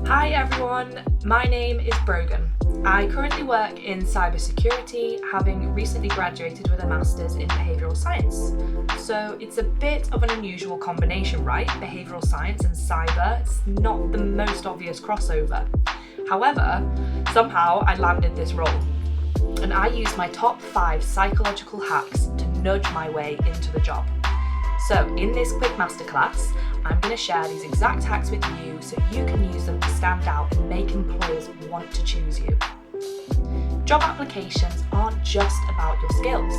Hi everyone, my name is Brogan. I currently work in cybersecurity, having recently graduated with a master's in behavioural science. So it's a bit of an unusual combination, right? Behavioural science and cyber, it's not the most obvious crossover. However, somehow I landed this role. And I used my top 5 psychological hacks to nudge my way into the job. So in this quick masterclass, I'm going to share these exact hacks with you so you can use them to stand out and make employers want to choose you. Job applications aren't just about your skills.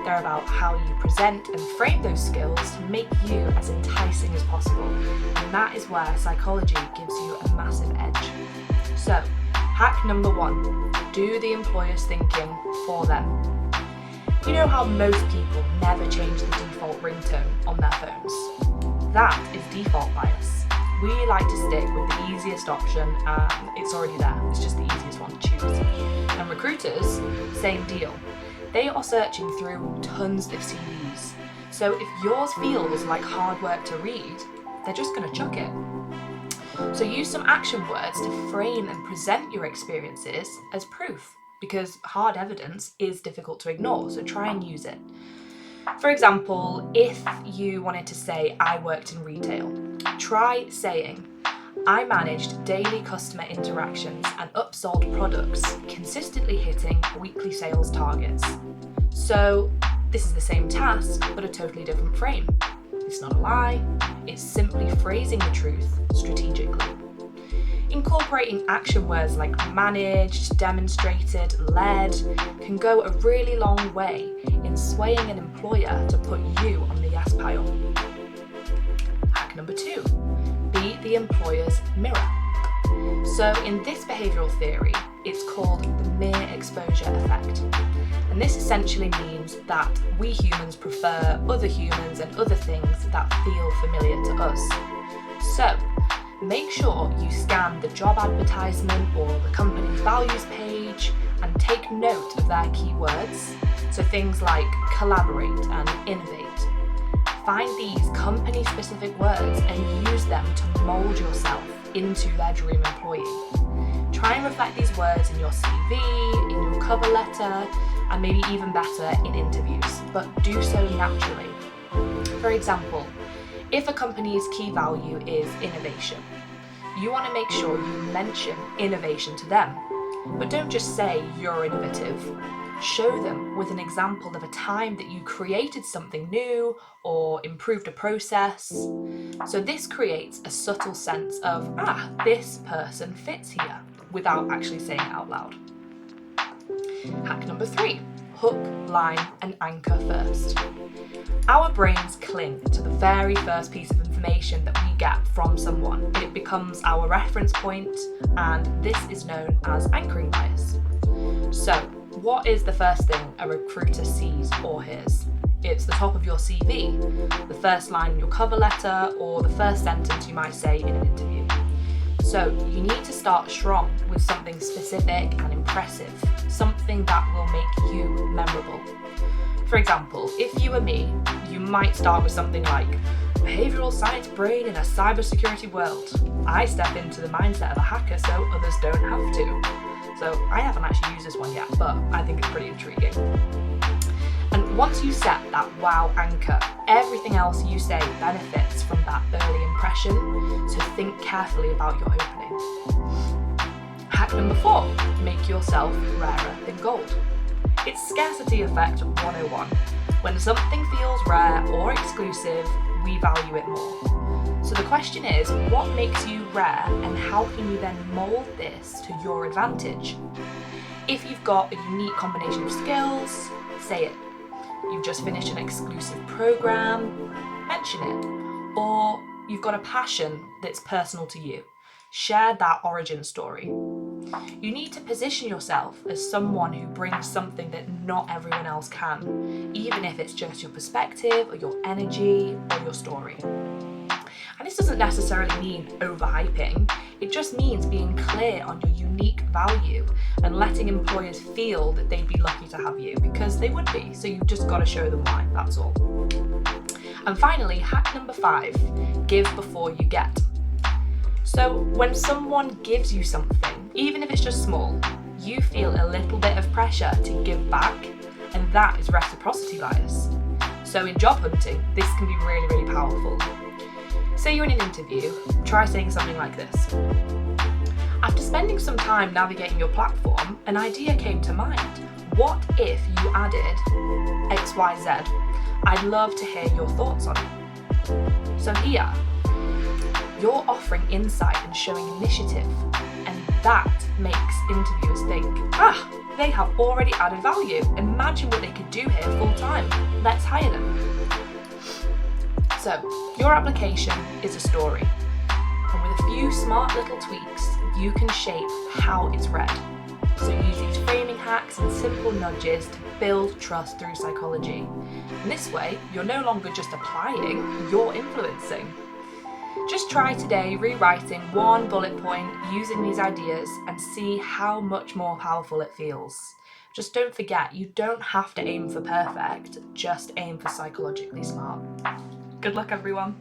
They're about how you present and frame those skills to make you as enticing as possible. And that is where psychology gives you a massive edge. So, hack number 1, do the employer's thinking for them. You know how most people never change the default ringtone on their phones? That is default bias. We like to stick with the easiest option and it's already there. It's just the easiest one to choose. And recruiters, same deal. They are searching through tons of CVs. So if yours feels like hard work to read, they're just going to chuck it. So use some action words to frame and present your experiences as proof, because hard evidence is difficult to ignore, so try and use it. For example, if you wanted to say, I worked in retail, try saying, I managed daily customer interactions and upsold products, consistently hitting weekly sales targets. So this is the same task, but a totally different frame. It's not a lie, it's simply phrasing the truth strategically. Incorporating action words like managed, demonstrated, led can go a really long way in swaying an employer to put you on the yes pile. Hack number 2, be the employer's mirror. So in this behavioural theory, it's called the mere exposure effect. And this essentially means that we humans prefer other humans and other things that feel familiar to us. So, make sure you scan the job advertisement or the company's values page and take note of their keywords. So things like collaborate and innovate. Find these company-specific words and use them to mould yourself into their dream employee. Try and reflect these words in your CV, in your cover letter, and maybe even better in interviews, but do so naturally. For example, if a company's key value is innovation, you want to make sure you mention innovation to them. But don't just say you're innovative. Show them with an example of a time that you created something new or improved a process. So this creates a subtle sense of, this person fits here, without actually saying it out loud. Hack number 3, hook, line, and anchor first. Our brains cling to the very first piece of information that we get from someone. It becomes our reference point, and this is known as anchoring bias. So, what is the first thing a recruiter sees or hears? It's the top of your CV, the first line in your cover letter, or the first sentence you might say in an interview. So, you need to start strong with something specific and impressive, something that will make you memorable. For example, if you were me, you might start with something like, behavioural science brain in a cybersecurity world. I step into the mindset of a hacker so others don't have to. So I haven't actually used this one yet, but I think it's pretty intriguing. And once you set that wow anchor, everything else you say benefits from that early impression, so think carefully about your opening. Hack number 4, make yourself rarer than gold. It's scarcity effect 101. When something feels rare or exclusive, we value it more. So the question is, what makes you rare and how can you then mould this to your advantage? If you've got a unique combination of skills, say it. You've just finished an exclusive program, mention it. Or you've got a passion that's personal to you, share that origin story. You need to position yourself as someone who brings something that not everyone else can, even if it's just your perspective or your energy or your story. And this doesn't necessarily mean overhyping, it just means being clear on your unique value and letting employers feel that they'd be lucky to have you, because they would be, so you've just got to show them why, that's all. And finally, hack number 5, give before you get. So when someone gives you something, even if it's just small, you feel a little bit of pressure to give back, and that is reciprocity bias. So in job hunting, this can be really, really powerful. Say you're in an interview, try saying something like this. After spending some time navigating your platform, an idea came to mind. What if you added XYZ? I'd love to hear your thoughts on it. So here, you're offering insight and showing initiative, and that makes interviewers think, they have already added value. Imagine what they could do here full time. Let's hire them. So, your application is a story, and with a few smart little tweaks, you can shape how it's read. So use these framing hacks and simple nudges to build trust through psychology. And this way, you're no longer just applying, you're influencing. Just try today rewriting one bullet point using these ideas and see how much more powerful it feels. Just don't forget, you don't have to aim for perfect, just aim for psychologically smart. Good luck, everyone.